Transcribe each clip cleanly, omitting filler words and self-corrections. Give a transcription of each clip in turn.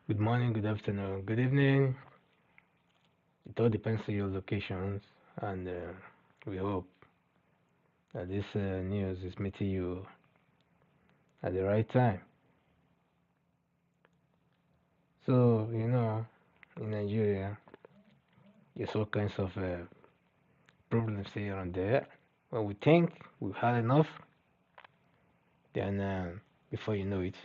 Good morning, good afternoon, good evening. It all depends on your locations, and we hope that this news is meeting you at the right time. So, in Nigeria, there's all kinds of problems here and there. When we think we've had enough, then before you know it,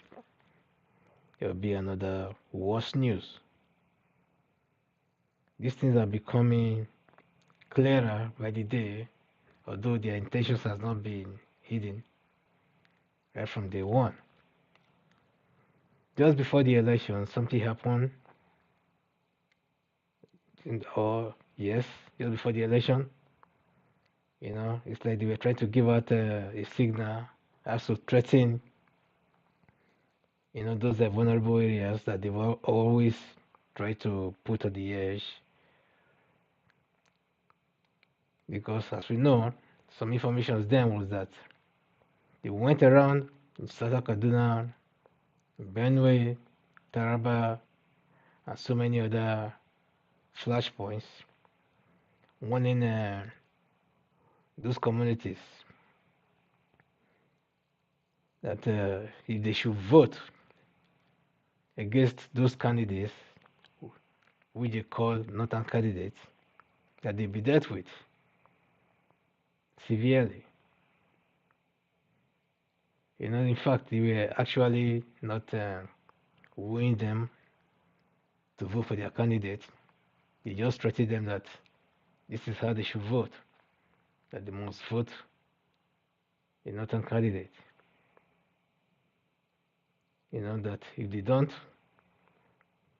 there will be another worse news. These things are becoming clearer by the day, although their intentions has not been hidden right from day one. Just before the election, something happened, or yes, just before the election, it's like they were trying to give out a signal as to threaten, those are vulnerable areas that they will always try to put on the edge. Because as we know, some information then was that they went around in Southern Kaduna, Benue, Taraba, and so many other flashpoints, warning those communities that if they should vote against those candidates, which they call northern candidates, that they'll be dealt with severely. In fact, they were actually not wooing them to vote for their candidate. They just threatened them that this is how they should vote, that they must vote a northern candidate. That if they don't,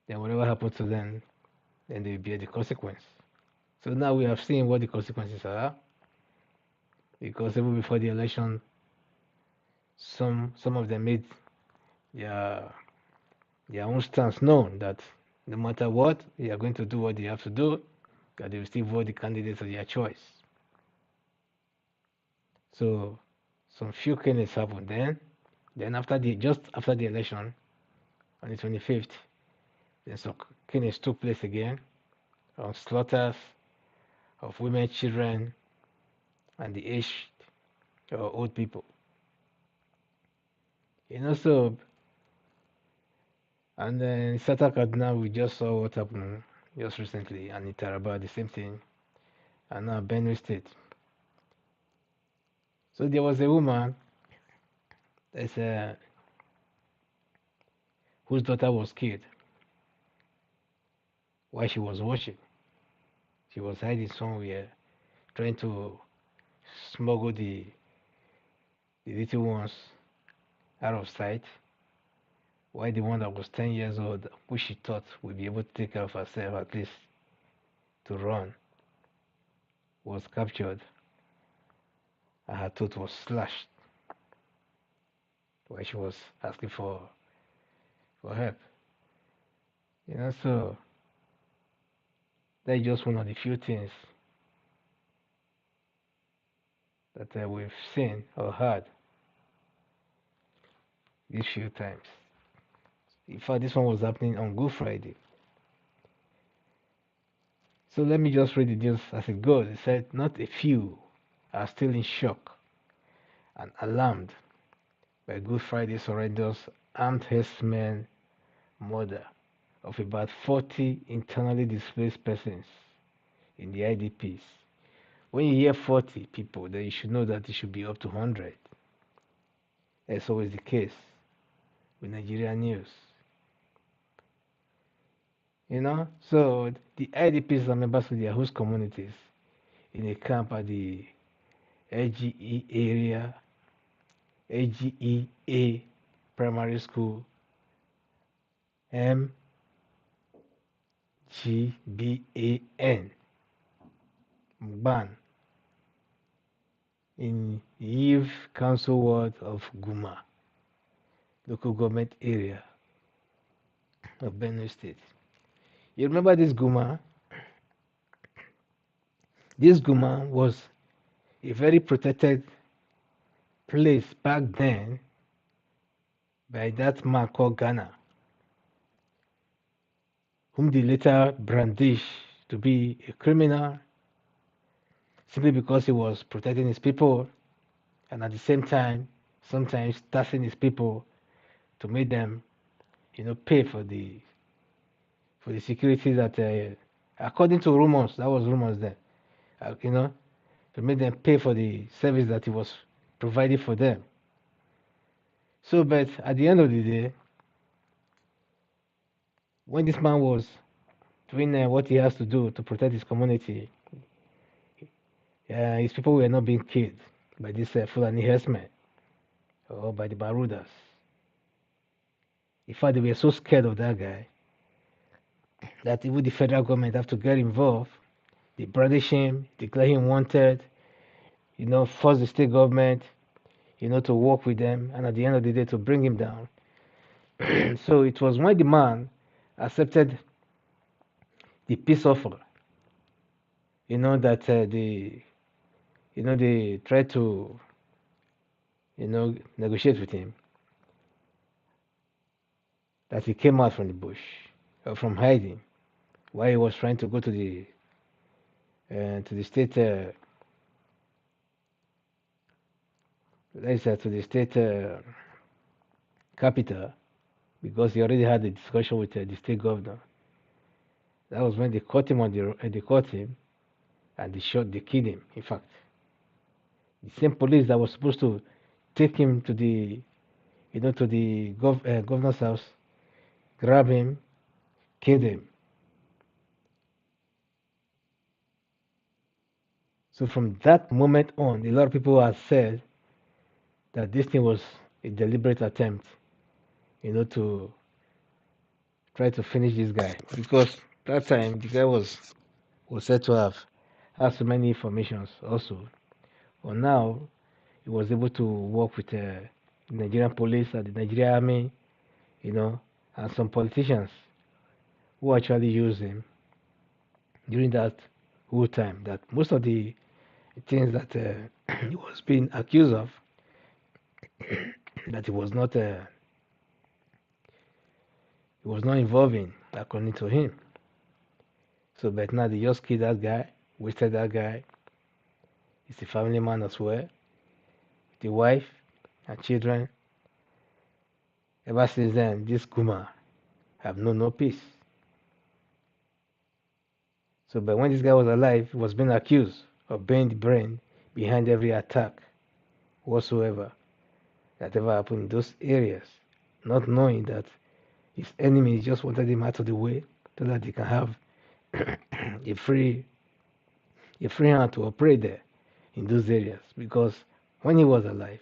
then whatever happens to them, then they will bear the consequence. So now we have seen what the consequences are, because even before the election, some of them made their their own stance known that no matter what, they are going to do what they have to do, that they will still vote the candidates of their choice. So some few killings happened then. Then just after the election on the 25th, then some killings took place again on slaughters of women, children, and the aged or old people. So and then in Southern Kaduna, we just saw what happened just recently, and in Taraba, the same thing, and now Benue State. So there was a woman that's, whose daughter was killed while she was watching. She was hiding somewhere, trying to smuggle the little ones out of sight, while the one that was 10 years old, which she thought would be able to take care of herself, at least to run, was captured, and her throat was slashed while she was asking for help. So that's just one of the few things that we've seen or heard these few times. In fact, this one was happening on Good Friday. So let me just read the news as it goes. It said, not a few are still in shock and alarmed by Good Friday's horrendous armed herdsmen murder of about 40 internally displaced persons in the IDPs. When you hear 40 people, then you should know that it should be up to 100. That's always the case with Nigerian news. So the IDPs are members of their host communities in a camp at the AGE area, AGEA Primary School, MGBAN, Mban, in Yiv Council Ward of Guma, local government area of Benue State. You remember this Guma? This Guma was a very protected place back then by that man called Ghana. whom they later brandished to be a criminal simply because he was protecting his people and at the same time sometimes taxing his people to make them, pay for the security that, according to rumors, that was rumors then, to make them pay for the service that he was providing for them. So, but at the end of the day, when this man was doing what he has to do to protect his community, his people were not being killed by this Fulani herdsmen or by the Barudas. In fact, they were so scared of that guy that even the federal government have to get involved. They brandish him, declare him wanted, force the state government, to work with them, and at the end of the day to bring him down. So it was when the man accepted the peace offer, that they tried to, negotiate with him, that he came out from the bush, or from hiding, while he was trying to go to the state, to the state capital, because he already had a discussion with the state governor. That was when they caught him they caught him, and they killed him. In fact, the same police that was supposed to take him to the, to the governor's house, grab him, killed him. So from that moment on, a lot of people have said that this thing was a deliberate attempt, to try to finish this guy, because that time the guy was said to have had so many informations also. But now he was able to work with the Nigerian police and the Nigerian army, and some politicians who actually used him during that whole time. That most of the things that he was being accused of, that he was not involved in, according to him. So, but now they just killed that guy, wasted that guy. He's a family man as well, the wife and children. Ever since then, this Kuma have known no peace. So, but when this guy was alive, he was being accused of being the brain behind every attack whatsoever that ever happened in those areas, not knowing that his enemies just wanted him out of the way so that they can have a free hand to operate there in those areas. Because when he was alive,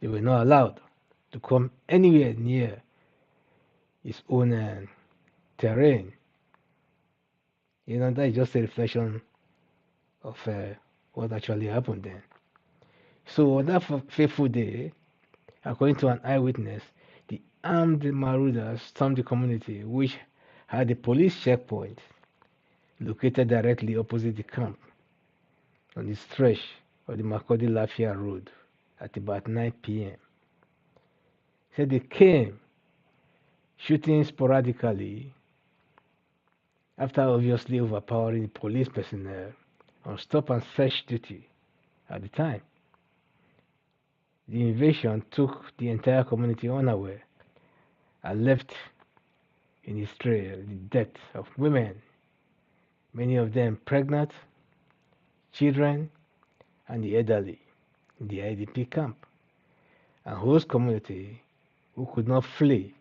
they were not allowed to come anywhere near his own terrain. That is just a reflection of what actually happened then. So on that fateful day, according to an eyewitness, the armed marauders stormed the community, which had a police checkpoint located directly opposite the camp on the stretch of the Makodi Lafia Road at about 9 p.m. Said they came shooting sporadically after obviously overpowering the police personnel on stop and search duty at the time. The invasion took the entire community unaware and left in its trail the death of women, many of them pregnant, children, and the elderly in the IDP camp, and host community who could not flee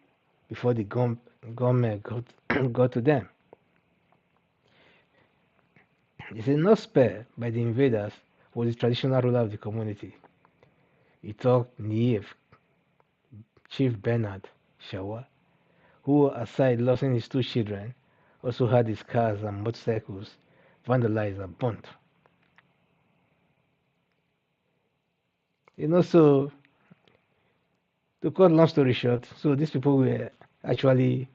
before the gunmen got to them. They said not spared by the invaders was the traditional ruler of the community. Itok Niev, Chief Bernard Shawa, who, aside losing his two children, also had his cars and motorcycles vandalized and burnt. So to cut long story short, so these people were actually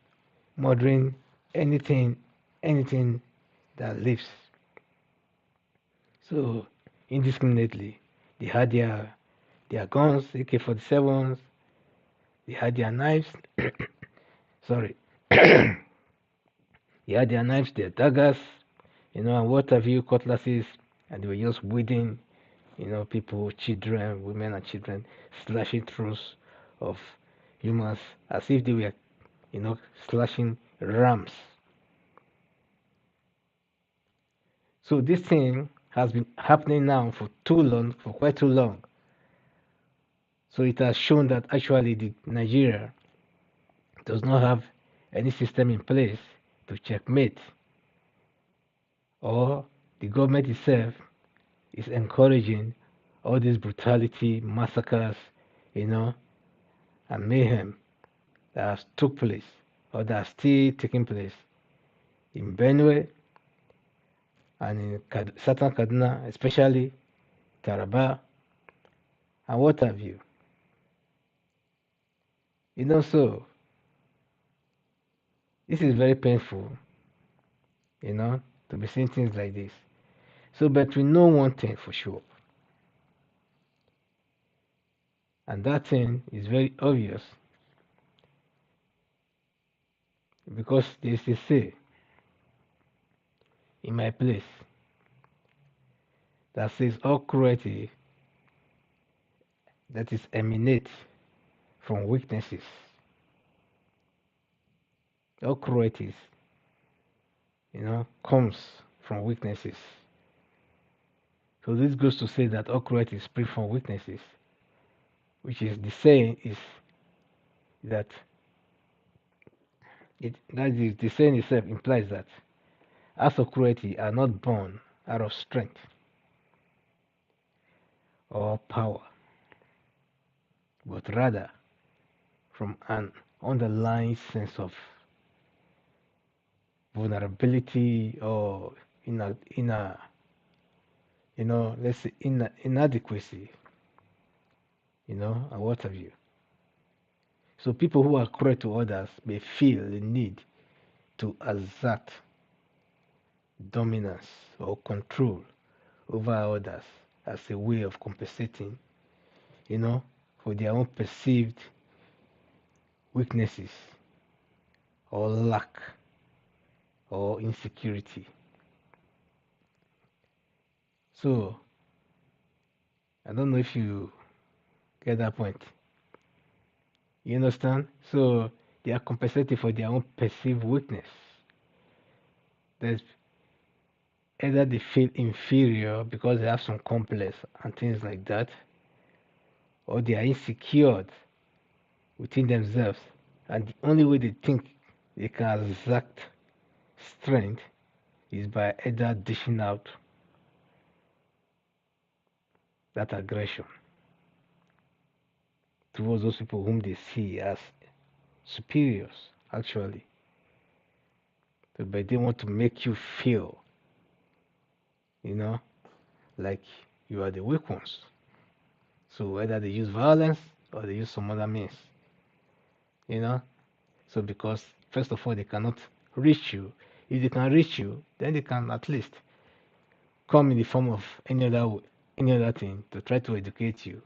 murdering anything that lives. So indiscriminately, they had their guns, AK-47s, they had their knives. Sorry. They had their knives, their daggers, and what have you, cutlasses, and they were just weeding, people, children, women and children, slashing throats of humans as if they were, slashing rams. So this thing has been happening now for too long, for quite too long. So it has shown that actually Nigeria does not have any system in place to checkmate, or the government itself is encouraging all this brutality, massacres, and mayhem that has took place or that are still taking place in Benue and in Southern Kaduna, especially Taraba, and what have you. So this is very painful, to be seeing things like this. So, but we know one thing for sure, and that thing is very obvious because there is a say in my place that says all cruelty that is emanate from weaknesses, all cruelties, comes from weaknesses. So this goes to say that all cruelty is spring from weaknesses, which is the saying is that the saying itself implies that acts of cruelty are not born out of strength or power, but rather from an underlying sense of vulnerability or let's say inadequacy, and what have you. So people who are cruel to others may feel the need to exert dominance or control over others as a way of compensating, for their own perceived weaknesses or lack or insecurity. So I don't know if you get that point. You understand? So they are compensating for their own perceived weakness. There's either they feel inferior because they have some complex and things like that, or they are insecure within themselves, and the only way they think they can exert strength is by either dishing out that aggression towards those people whom they see as superiors, actually. So, but they want to make you feel, like you are the weak ones. So whether they use violence or they use some other means, So because first of all they cannot reach you. If they can reach you, then they can at least come in the form of any other thing to try to educate you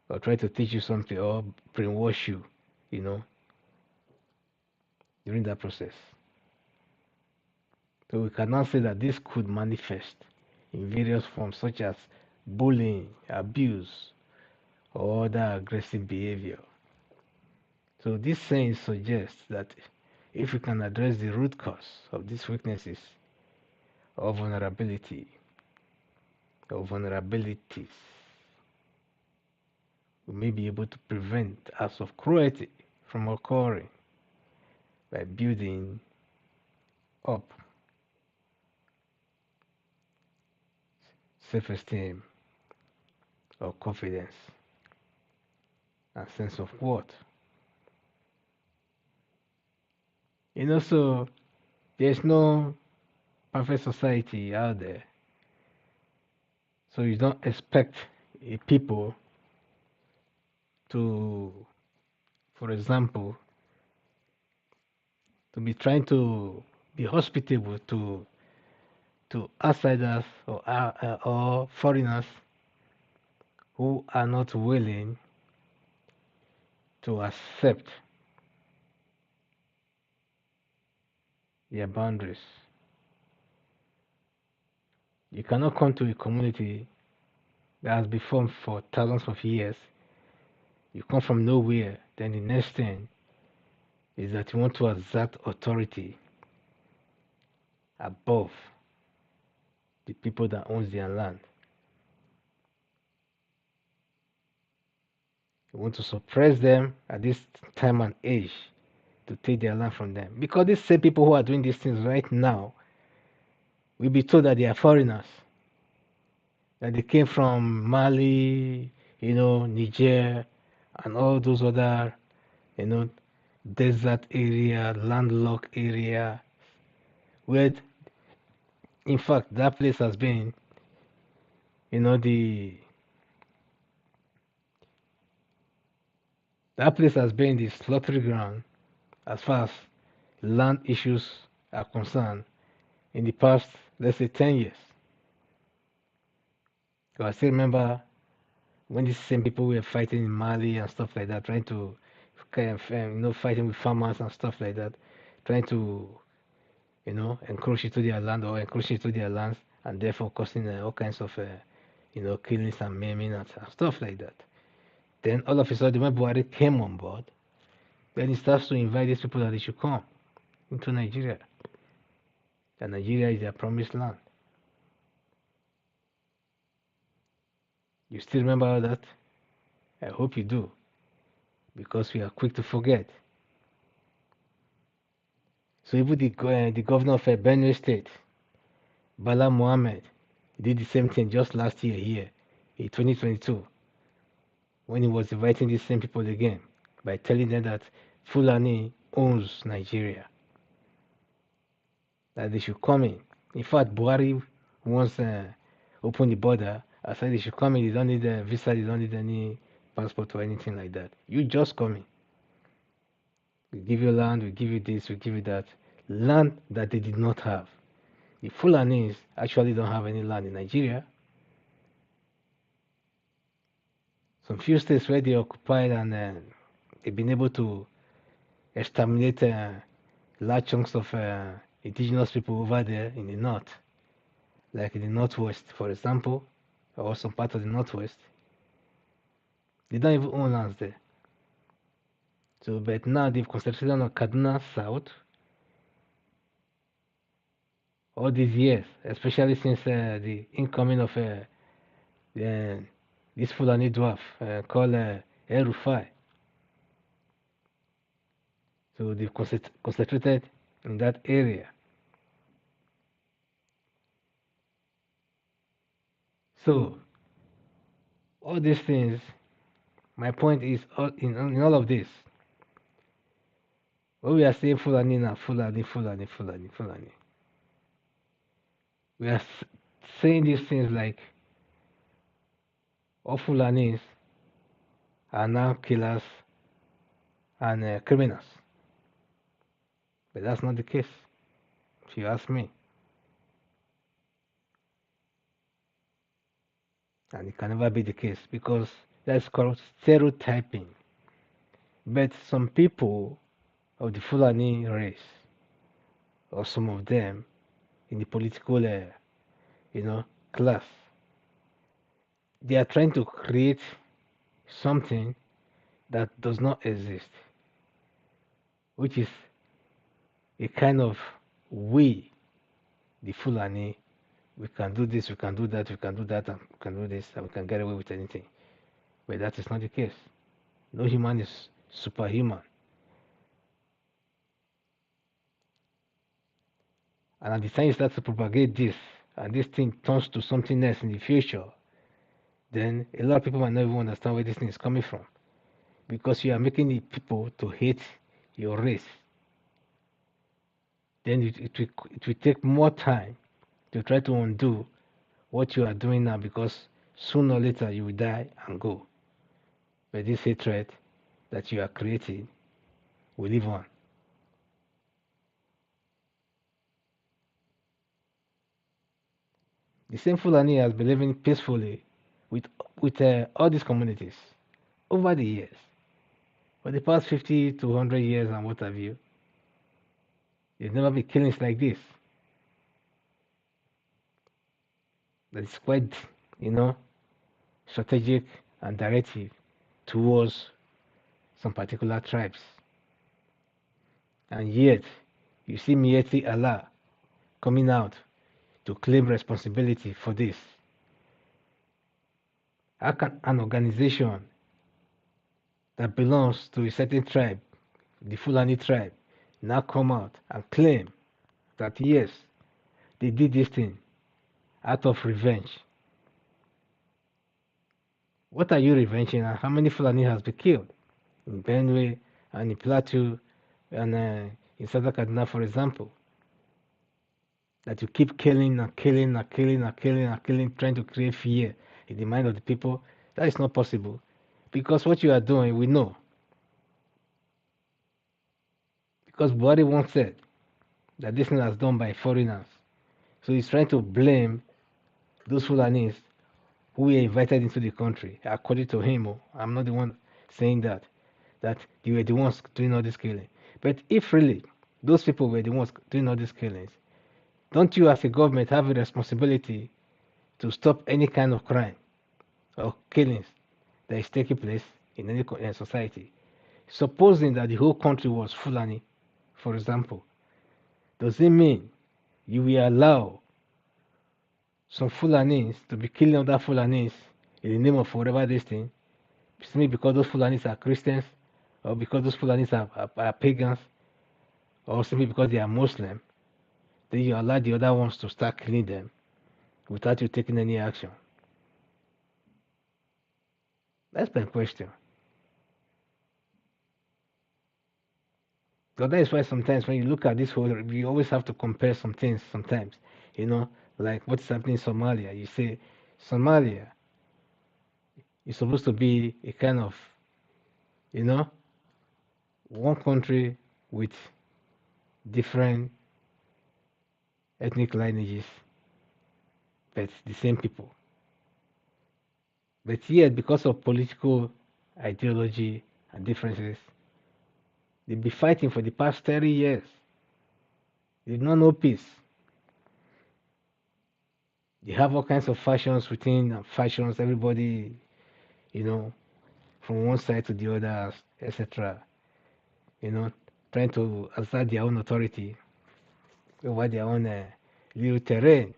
or try to teach you something or brainwash you, during that process. So we cannot say that this could manifest in various forms such as bullying, abuse, or other aggressive behavior. So this saying suggests that if we can address the root cause of these weaknesses or vulnerability or vulnerabilities, we may be able to prevent acts of cruelty from occurring by building up self-esteem or confidence and sense of worth. So there's no perfect society out there. So you don't expect people to, for example, to be trying to be hospitable to outsiders or foreigners who are not willing to accept their boundaries. You cannot come to a community that has been formed for thousands of years. You come from nowhere, then the next thing is that you want to exert authority above the people that owns their land. You want to suppress them at this time and age to take their land from them. Because these same people who are doing these things right now will be told that they are foreigners, that they came from Mali, Niger, and all those other, you know, desert area, landlocked area, where, in fact, that place has been, the that place has been the slaughtering ground as far as land issues are concerned in the past, let's say, 10 years. So I still remember when these same people were fighting in Mali and stuff like that, trying to, fighting with farmers and stuff like that, trying to, encroach into their land or encroach into their lands, and therefore causing all kinds of, killings and maiming and stuff like that. Then all of a sudden, when Buhari came on board, then he starts to invite these people that they should come into Nigeria. And Nigeria is their promised land. You still remember all that? I hope you do, because we are quick to forget. So even the governor of Benue State, Bala Mohammed, did the same thing just last year here, in 2022, when he was inviting these same people again by telling them that Fulani owns Nigeria, that they should come in. In fact, Buhari once opened the border. I said they should come in. They don't need a visa. They don't need any passport or anything like that. You just come in. We give you land. We give you this. We give you that. Land that they did not have. The Fulanis actually don't have any land in Nigeria. Some few states where they occupied and they've been able to exterminate large chunks of indigenous people over there in the north, like in the northwest, for example, or some part of the northwest. They don't even own lands there. So, but now they've concentrated on Kaduna South all these years, especially since the incoming of this Fulani dwarf called El Rufai. So they've concentrated in that area. So all these things, my point is, in all of this, when we are saying Fulani now, Fulani, Fulani, Fulani, Fulani, we are saying these things like all Fulanis are now killers and criminals. But that's not the case, if you ask me. And it can never be the case because that's called stereotyping. But some people of the Fulani race, or some of them in the political, class, they are trying to create something that does not exist, which is a kind of we, the Fulani, we can do this, we can do that, we can do that, and we can do this, and we can get away with anything. But that is not the case. No human is superhuman. And at the time you start to propagate this, and this thing turns to something else in the future, then a lot of people might not even understand where this thing is coming from. Because you are making the people to hate your race. Then it will take more time to try to undo what you are doing now, because sooner or later you will die and go. But this hatred that you are creating will live on. The same Fulani has been living peacefully with all these communities over the years, for the past 50 to 100 years and what have you. There's never been killings like this. That is quite, you know, strategic and directive towards some particular tribes. And yet, you see Mieti Allah coming out to claim responsibility for this. How can an organization that belongs to a certain tribe, the Fulani tribe, now come out and claim that yes, they did this thing out of revenge? What are you revenging, and how many Fulani has been killed in Benue and in Plateau and in Southern Kaduna, for example? That you keep killing and killing and killing and killing and killing, trying to create fear in the mind of the people. That is not possible, because what you are doing, we know. Because Buhari once said that this thing was done by foreigners. So he's trying to blame those Fulanis who were invited into the country, according to him. I'm not the one saying that they were the ones doing all this killing. But if really those people were the ones doing all these killings, don't you as a government have a responsibility to stop any kind of crime or killings that is taking place in any society? Supposing that the whole country was Fulani, for example, does it mean you will allow some Fulanis to be killing other Fulanis in the name of whatever this thing, simply because those Fulanis are Christians, or because those Fulanis are pagans, or simply because they are Muslim? Then you allow the other ones to start killing them without you taking any action? That's my question. So that is why sometimes when you look at this whole, you always have to compare some things sometimes, like what's happening in Somalia. You say Somalia is supposed to be a kind of, you know, one country with different ethnic lineages, but the same people. But yet, because of political ideology and differences, they've been fighting for the past 30 years. They did not know peace. They have all kinds of factions within factions, everybody, from one side to the other, etc. Trying to assert their own authority over their own little terrain.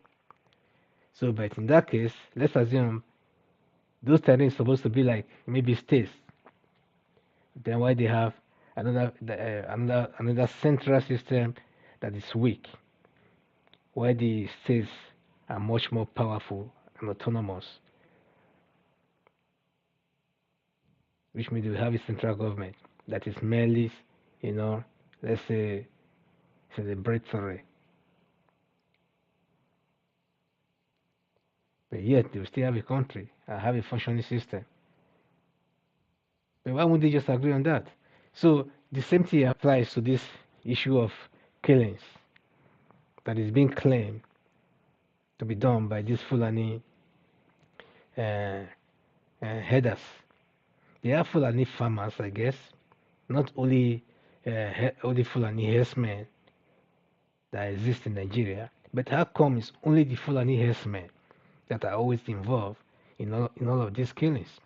So, but in that case, let's assume those terrains supposed to be like maybe states. Then why they have another central system that is weak? Why the states are much more powerful and autonomous, which means we have a central government that is merely, let's say, celebratory. But yet, they still have a country and have a functioning system. But why wouldn't they just agree on that? So the same thing applies to this issue of killings that is being claimed to be done by these Fulani headers. They are Fulani farmers, I guess, not only Fulani herdsmen that exist in Nigeria, but how come it's only the Fulani herdsmen that are always involved in all of these killings?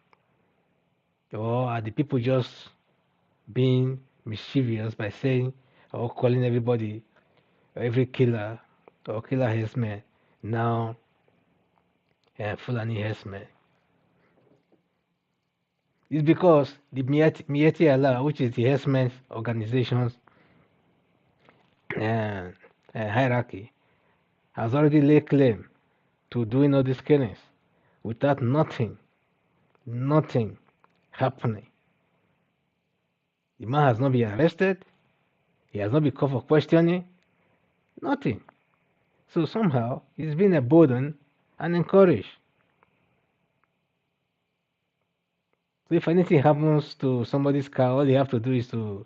Or are the people just being mischievous by saying or calling everybody, every killer or killer herdsman now Fulani herdsmen? It's because the Mieti Allah, which is the herdsmen's organization's hierarchy, has already laid claim to doing all these killings without nothing happening. The man has not been arrested. He has not been called for questioning. Nothing. So somehow he's been emboldened and encouraged. So if anything happens to somebody's car, all you have to do is to,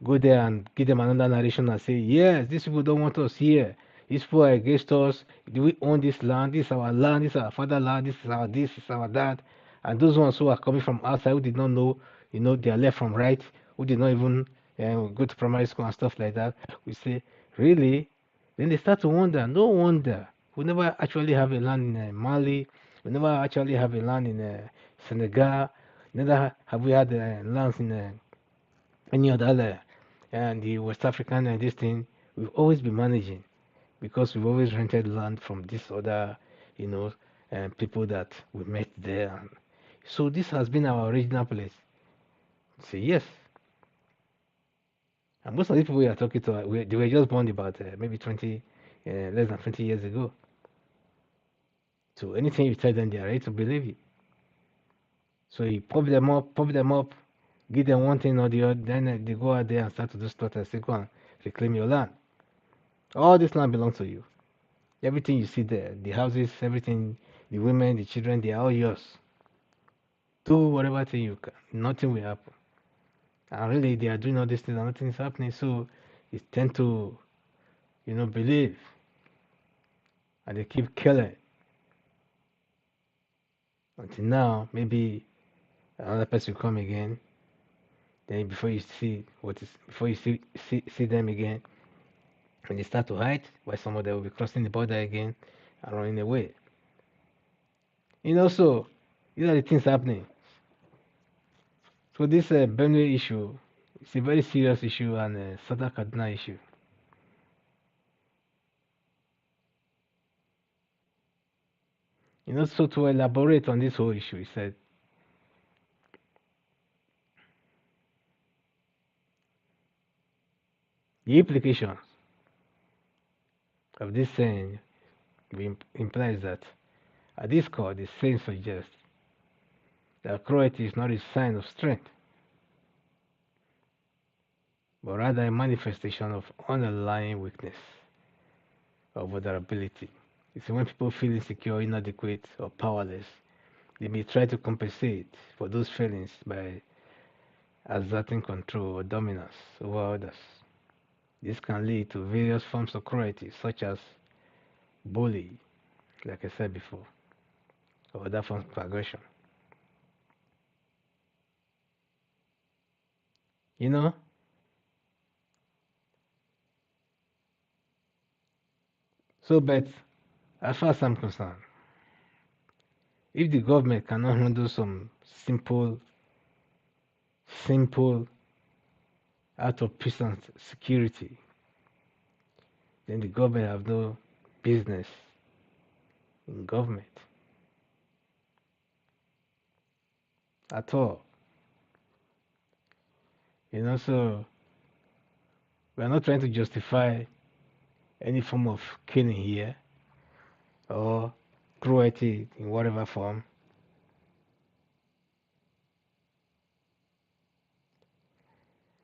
go there and give them another narration and say, yes, these people don't want us here. These people are against us. Do we own this land? This is our land. This is our fatherland. This is our this. This is our that. And those ones who are coming from outside who did not know, their left from right, who did not even, and we go to primary school and stuff like that. We say, really? Then they start to wonder. No wonder. We never actually have a land in Mali. We never actually have a land in Senegal. Neither have we had lands in any other and the West African and this thing. We've always been managing because we've always rented land from this other, you know, people that we met there. And so this has been our original place. Say yes. And most of the people we are talking to, they were just born about maybe 20, less than 20 years ago. So anything you tell them, they are ready to believe you. So you pop them up, give them one thing or the other, then they go out there and start to do slaughter and say, go and reclaim your land. All this land belongs to you. Everything you see there, the houses, everything, the women, the children, they are all yours. Do whatever thing you can. Nothing will happen. And really, they are doing all these things and nothing is happening. So they tend to, believe. And they keep killing. Until now, maybe another person will come again. Then before you see them again, when they start to hide, why some of them will be crossing the border again and running away. So these are the things happening. So this Benue issue, it's a very serious issue and a Southern Kaduna issue. So to elaborate on this whole issue, he said, the implications of this saying implies that at this core, the saying suggests that cruelty is not a sign of strength, but rather a manifestation of underlying weakness or vulnerability. It's when people feel insecure, inadequate, or powerless, they may try to compensate for those feelings by asserting control or dominance over others. This can lead to various forms of cruelty, such as bullying, like I said before, or other forms of aggression. You know? So, but as far as I'm concerned, if the government cannot handle some simple out of peace and security, then the government have no business in government at all. So we're not trying to justify any form of killing here or cruelty in whatever form.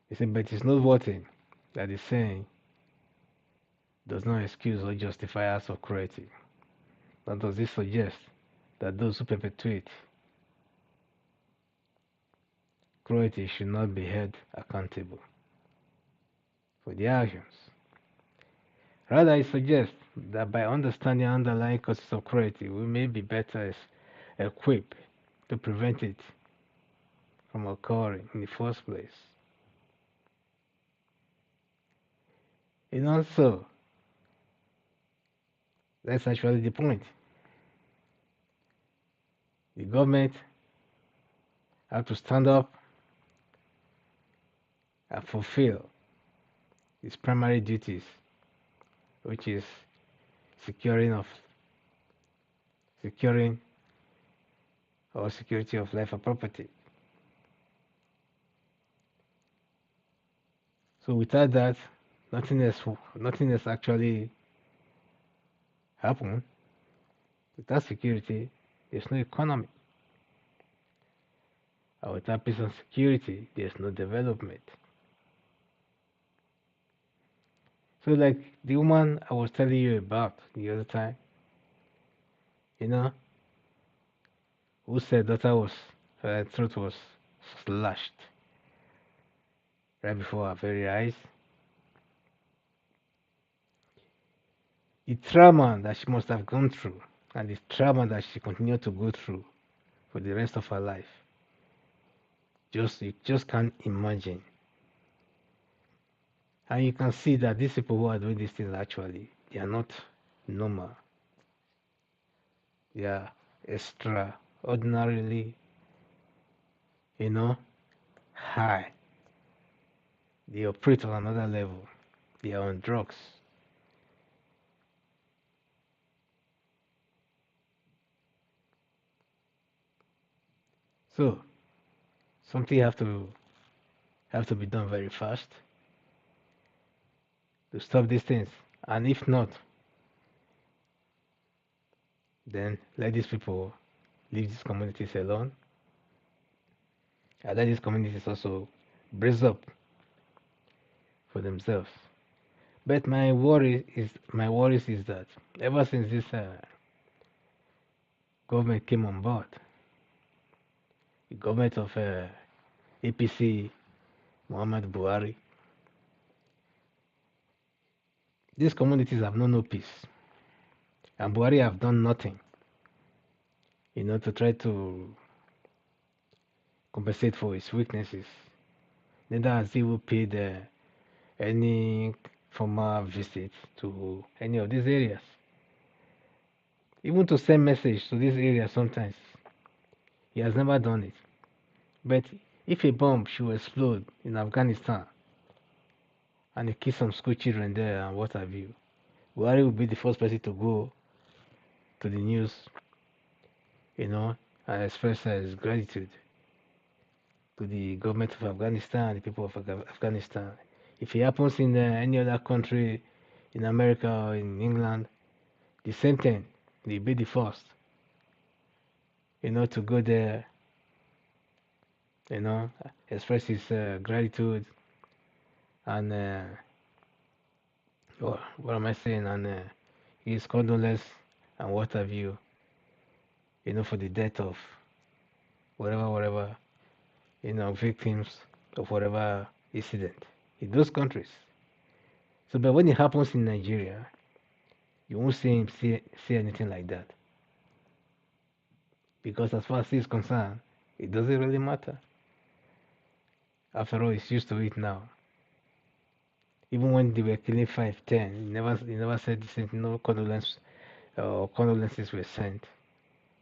He said, but it's noteworthy that the saying does not excuse or justify acts of cruelty. Nor does this suggest that those who perpetrate cruelty should not be held accountable for their actions. Rather, it suggests that by understanding underlying causes of cruelty, we may be better equipped to prevent it from occurring in the first place. And also, that's actually the point. The government have to stand up and fulfill its primary duties, which is securing or security of life or property. So without that, nothing else actually happen. Without security, there's no economy. And without peace and security, there's no development. So like the woman I was telling you about the other time, who said her throat was slashed right before her very eyes. The trauma that she must have gone through and the trauma that she continued to go through for the rest of her life. You just can't imagine. And you can see that these people who are doing these things actually, they are not normal. They are extraordinarily, you know, high. They operate on another level. They are on drugs. So something have to be done very fast to stop these things. And if not, then let these people leave these communities alone. And let these communities also brace up for themselves. But my worries is that ever since this government came on board, the government of APC Muhammad Buhari, these communities have known no peace, and Buhari have done nothing, to try to compensate for his weaknesses. Neither has he paid any formal visits to any of these areas, even to send message to these areas. Sometimes he has never done it. But if a bomb should explode in Afghanistan and it kills some school children there and what have you, Buhari will be the first person to go to the news, and express his gratitude to the government of Afghanistan, the people of Afghanistan. If it happens in any other country, in America or in England, the same thing. They'll be the first, to go there, express his gratitude and what am I saying? And his condolence and what have you, for the death of whatever, victims of whatever incident in those countries. So, but when it happens in Nigeria, you won't see him say anything like that. Because as far as he's concerned, it doesn't really matter. After all, he's used to it now. Even when they were killing 5, 10, he never said the same. No condolences were sent.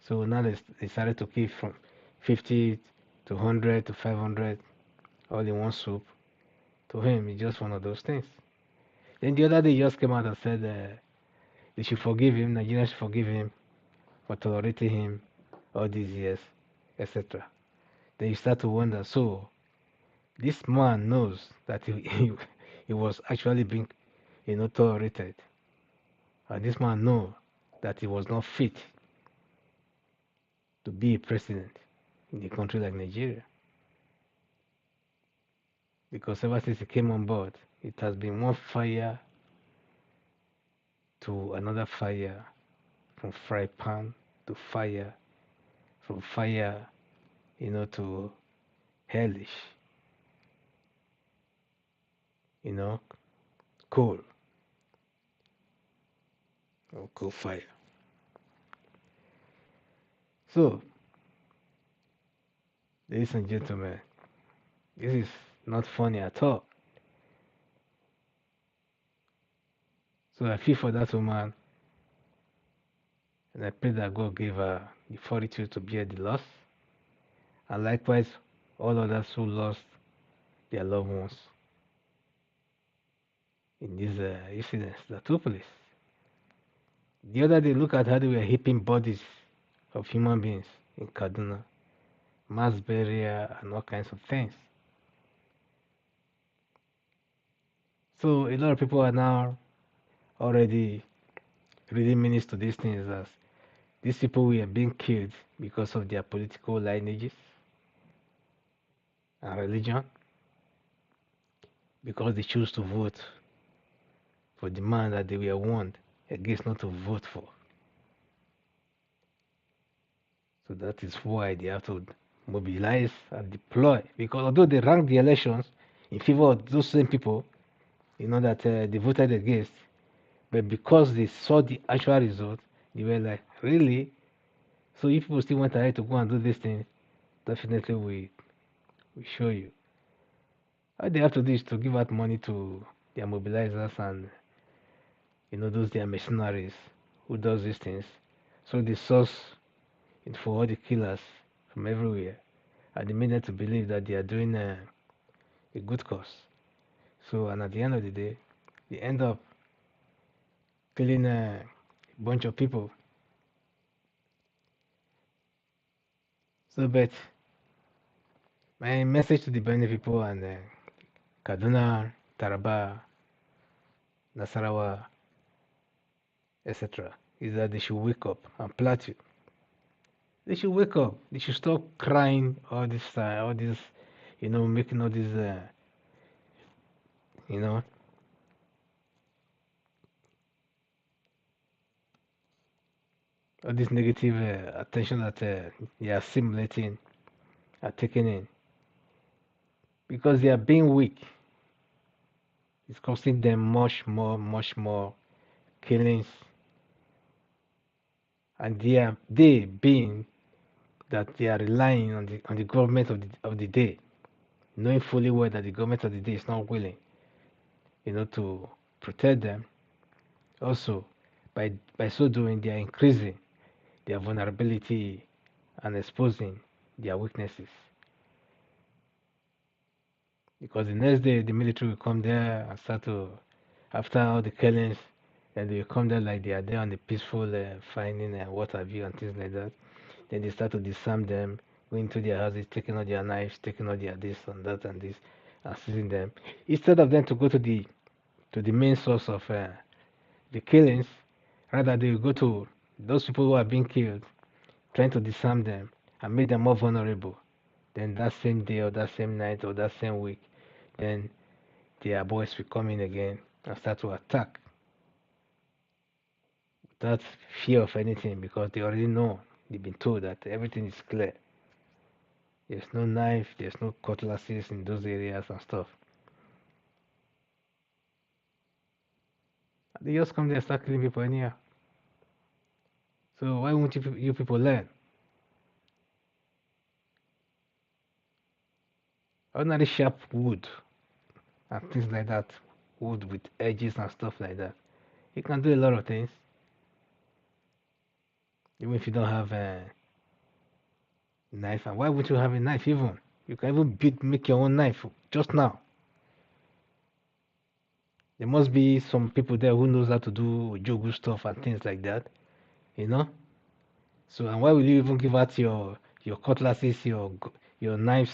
So now they started to kill from 50 to 100 to 500 all in one soup. To him, it's just one of those things. Then the other day, he just came out and said they should forgive him. Nigerians should forgive him for tolerating him all these years, etc. Then you start to wonder. So this man knows that he was actually being, tolerated, and this man knows that he was not fit to be a president in a country like Nigeria. Because ever since he came on board, it has been one fire to another fire, from fry pan to fire, from fire, to hellish, coal or coal fire. So, ladies and gentlemen, this is not funny at all. So I feel for that woman, and I pray that God gave her the fortitude to bear the loss, and likewise all others who lost their loved ones in these incidents that took place. The other day, look at how they were heaping bodies of human beings in Kaduna, mass burial, and all kinds of things. So a lot of people are now already reading meanings to these things, as these people were being killed because of their political lineages and religion, because they choose to vote for the man that they were warned against not to vote for. So that is why they have to mobilize and deploy, because although they ranked the elections in favor of those same people, that they voted against, but because they saw the actual result, they were like, really? So if people still want to go and do this thing, definitely we show you. All they have to do is to give out money to their mobilizers and those their mercenaries who does these things. So they source it for all the killers from everywhere, and they made them to believe that they are doing a good cause. So, and at the end of the day, they end up killing a bunch of people. So, but my message to the Benue people and Kaduna, Taraba, Nasarawa, etc., is that they should wake up and plateau. They should wake up. They should stop crying all this, making all this, you know, all this negative attention that they are simulating, are taking in, because they are being weak. It's costing them much more killings, and they being that they are relying on the government of the day, knowing fully well that the government of the day is not willing, to protect them. Also, by so doing, they are increasing their vulnerability and exposing their weaknesses. Because the next day, the military will come there and start to, after all the killings, and they will come there like they are there on the peaceful finding what have you and things like that. Then they start to disarm them, going to their houses, taking all their knives, taking all their this and that and this, and seizing them. Instead of them to go to the main source of the killings, rather they will go to those people who are being killed, trying to disarm them and make them more vulnerable. Then that same day or that same night or that same week, then their boys will come in again and start to attack without fear of anything, because they already know, they've been told that everything is clear. There's no knife, there's no cutlasses in those areas and stuff. They just come there and start killing people anyhow. So why won't you people learn? Ordinary sharp wood and things like that, wood with edges and stuff like that, you can do a lot of things. Even if you don't have a knife, and why would you have a knife even? You can even make your own knife just now. There must be some people there who knows how to do jogu stuff and things like that, you know. So, and why will you even give out your cutlasses, your knives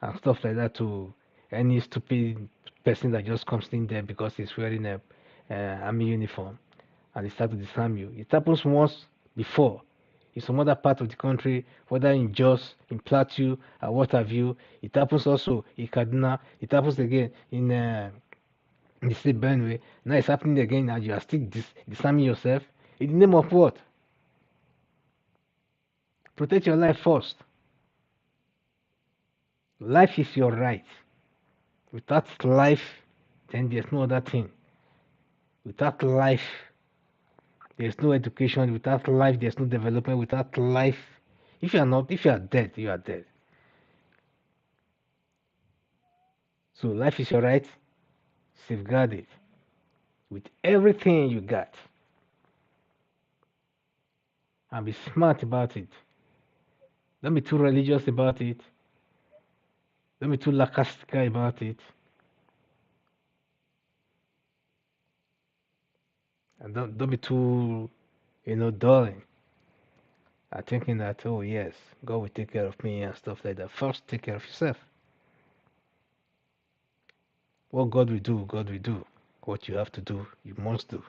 and stuff like that to any stupid person that just comes in there because he's wearing a army uniform and they start to disarm you? It happens once before in some other part of the country, whether in Jos, in Plateau, or what have you. It happens also in Kaduna. It happens again in the state Benue. Now it's happening again, and you are still disarming yourself. In the name of what? Protect your life first. Life is your right. Without life, then there's no other thing. Without life, there's no education. Without life, there's no development. Without life, if you are dead, you are dead. So life is your right. Safeguard it with everything you got, and be smart about it. Don't be too religious about it. Don't be too lackadaisical about it. And don't be too, dulling and thinking that, oh yes, God will take care of me and stuff like that. First, take care of yourself. What God will do, God will do. What you have to do, you must do.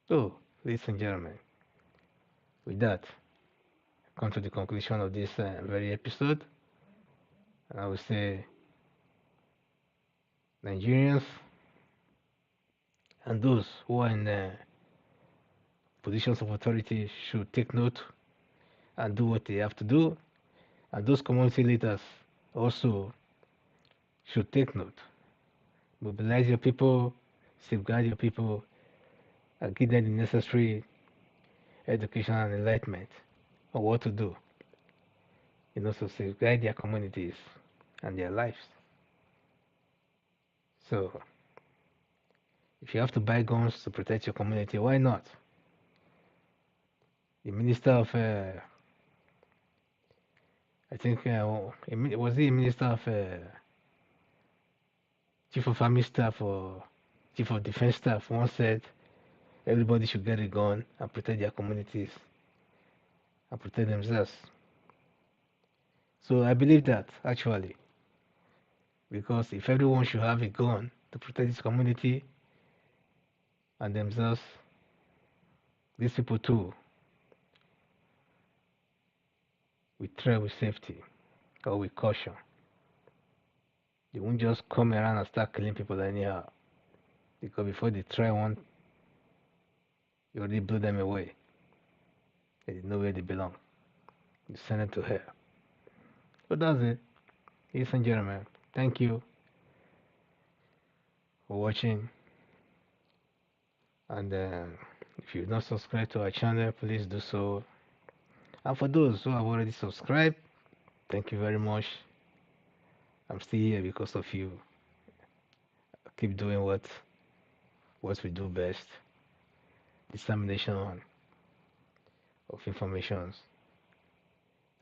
So, ladies and gentlemen, with that, I come to the conclusion of this very episode. And I would say, Nigerians and those who are in positions of authority should take note and do what they have to do. And those community leaders also should take note. Mobilize your people, safeguard your people, and give them the necessary education and enlightenment on what to do, so safeguard their communities and their lives. So, If you have to buy guns to protect your community, why not? The minister of, I think, was he minister of chief of army staff or chief of defense staff once said everybody should get a gun and protect their communities and protect themselves. So I believe that actually, because if everyone should have a gun to protect his community and themselves, these people too will tread with safety or with caution. They won't just come around and start killing people anyhow. Because before they try one, you already blew them away. They didn't know where they belong. You send them to hell. So that's it. Ladies and gentlemen, thank you for watching. And if you've not subscribed to our channel, please do so. And for those who have already subscribed, thank you very much. I'm still here because of you. Keep doing what we do best. Dissemination of information.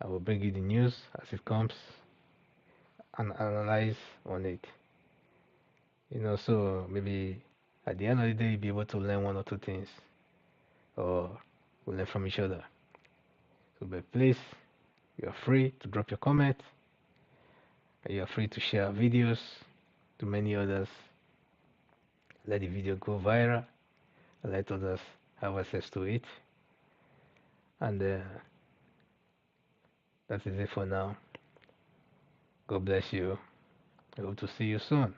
I will bring you the news as it comes and analyze on it. So maybe at the end of the day, you'll be able to learn one or two things, or we'll learn from each other. So, but please, you are free to drop your comment, and you are free to share videos to many others. Let the video go viral, and let others have access to it. And that is it for now. God bless you. I hope to see you soon.